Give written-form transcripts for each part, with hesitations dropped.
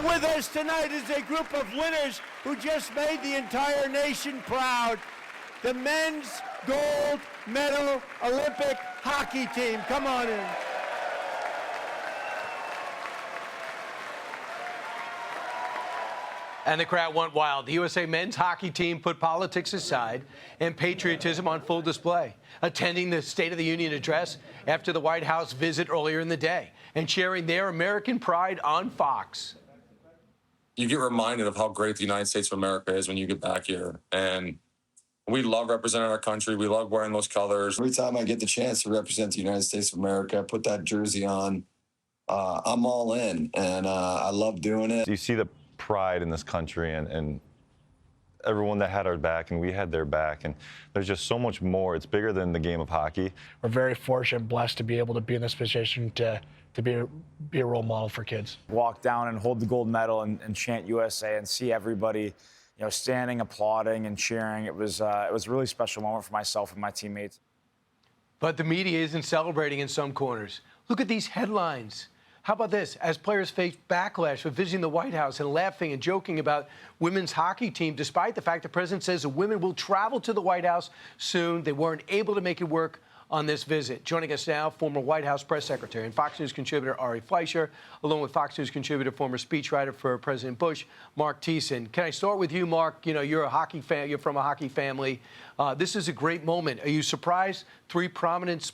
And with us tonight is a group of winners who just made the entire nation proud. The men's gold medal Olympic hockey team. Come on in. And the crowd went wild. The USA men's hockey team put politics aside and patriotism on full display, attending the State of the Union address after the White House visit earlier in the day and sharing their American pride on Fox. You get reminded of how great the United States of America is when you get back here. And we love representing our country. We love wearing those colors. Every time I get the chance to represent the United States of America, put that jersey on, I'm all in, and I love doing it. You see the pride in this country and everyone that had our back, and we had their back, and there's just so much more. It's bigger than the game of hockey. We're very fortunate and blessed to be able to be in this position to be a role model for kids. Walk down and hold the gold medal and chant USA and see everybody, standing, applauding and cheering. It was a really special moment for myself and my teammates. But the media isn't celebrating in some corners. Look at these headlines. How about this? As players face backlash for visiting the White House and laughing and joking about women's hockey team, despite the fact the president says the women will travel to the White House soon. They weren't able to make it work on this visit. Joining us now, former White House press secretary and Fox News contributor Ari Fleischer, along with Fox News contributor, former speechwriter for President Bush, Marc Thiessen. Can I start with you, Marc? You're a hockey fan. You're from a hockey family. This is a great moment. Are you surprised three prominent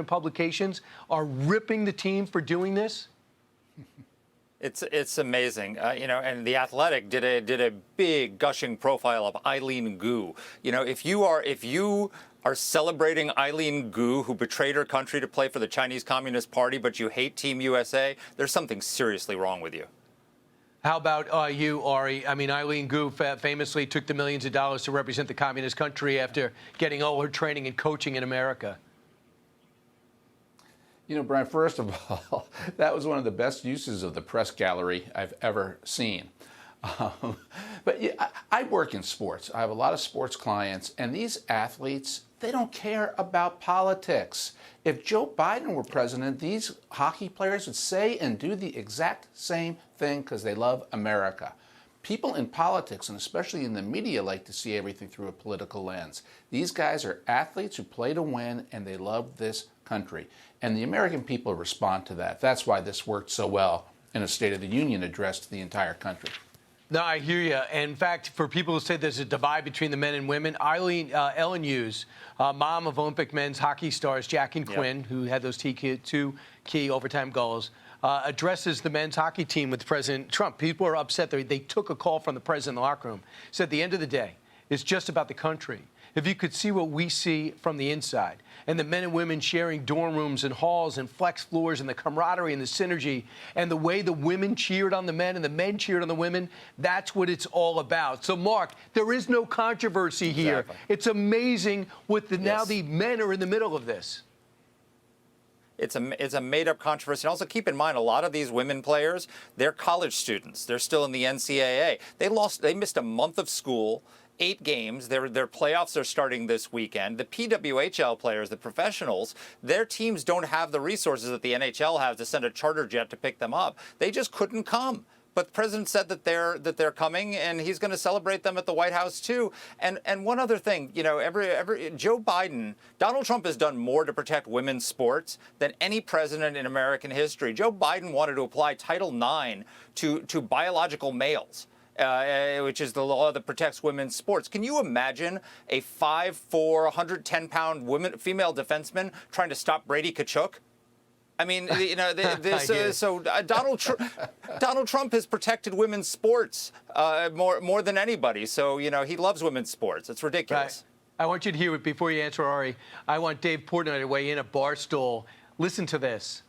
publications are ripping the team for doing this? It's amazing, and The Athletic did a big gushing profile of Eileen Gu. If you are celebrating Eileen Gu, who betrayed her country to play for the Chinese Communist Party, but you hate Team USA, there's something seriously wrong with you. How about you, Ari? I mean, Eileen Gu famously took the millions of dollars to represent the communist country after getting all her training and coaching in America. Brian, first of all, that was one of the best uses of the press gallery I've ever seen. But I work in sports. I have a lot of sports clients, and these athletes, they don't care about politics. If Joe Biden were president, these hockey players would say and do the exact same thing because they love America. People in politics, and especially in the media, like to see everything through a political lens. These guys are athletes who play to win, and they love this country. And the American people respond to that. That's why this worked so well in a State of the Union address to the entire country. No, I hear you. In fact, for people who say there's a divide between the men and women, Ellen Hughes, mom of Olympic men's hockey stars Jack and Quinn, who had those two key overtime goals, addresses the men's hockey team with President Trump. People are upset. They took a call from the president in the locker room. Said at the end of the day, it's just about the country. If you could see what we see from the inside, and the men and women sharing dorm rooms and halls and flex floors and the camaraderie and the synergy and the way the women cheered on the men and the men cheered on the women, that's what it's all about. So, Marc, there is no controversy here. Exactly. It's amazing what now the men are in the middle of this. It's a made-up controversy. And also keep in mind, a lot of these women players, they're college students. They're still in the NCAA. They missed a month of school. 8 games. Their playoffs are starting this weekend. The PWHL players, the professionals, their teams don't have the resources that the NHL has to send a charter jet to pick them up. They just couldn't come. But the president said that they're coming, and he's going to celebrate them at the White House too. And one other thing, Joe Biden, Donald Trump has done more to protect women's sports than any president in American history. Joe Biden wanted to apply Title IX to biological males. Which is the law that protects women's sports. Can you imagine a 5'4", 110-pound female defenseman trying to stop Brady Tkachuk? I mean, Donald Trump has protected women's sports more than anybody. So, he loves women's sports. It's ridiculous. Right. I want you to hear it before you answer, Ari. I want Dave Portnoy to weigh in at Barstool. Listen to this.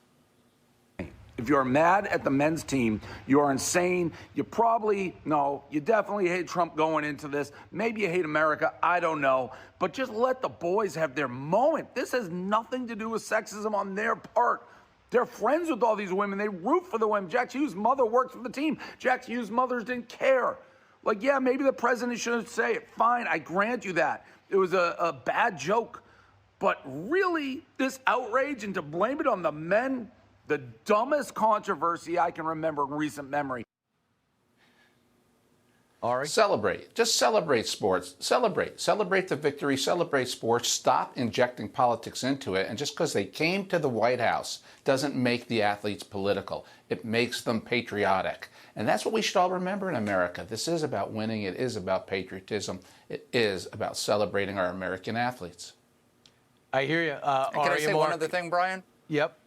If you're mad at the men's team, you are insane. You definitely hate Trump going into this. Maybe you hate America, I don't know. But just let the boys have their moment. This has nothing to do with sexism on their part. They're friends with all these women. They root for the women. Jack Hughes' mother works for the team. Jack Hughes' mother didn't care. Maybe the president shouldn't say it. Fine, I grant you that. It was a bad joke. But really, this outrage and to blame it on the men, The dumbest controversy I can remember in recent memory. Ari? Celebrate. Just celebrate sports. Celebrate. Celebrate the victory. Celebrate sports. Stop injecting politics into it. And just because they came to the White House doesn't make the athletes political. It makes them patriotic. And that's what we should all remember in America. This is about winning. It is about patriotism. It is about celebrating our American athletes. I hear you. Can I say one other thing, Brian? Yep.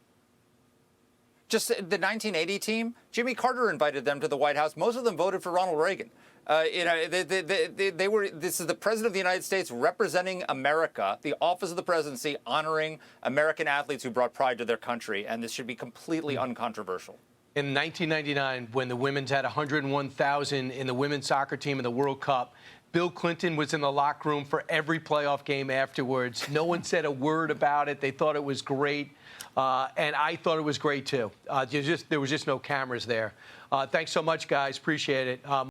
Just the 1980 team, Jimmy Carter invited them to the White House. Most of them voted for Ronald Reagan. They were. This is the President of the United States representing America, the office of the presidency, honoring American athletes who brought pride to their country, and this should be completely uncontroversial. In 1999, when the women's had 101,000 in the women's soccer team in the World Cup, Bill Clinton was in the locker room for every playoff game afterwards. No one said a word about it. They thought it was great. And I thought it was great, too. There was just no cameras there. Thanks so much, guys. Appreciate it.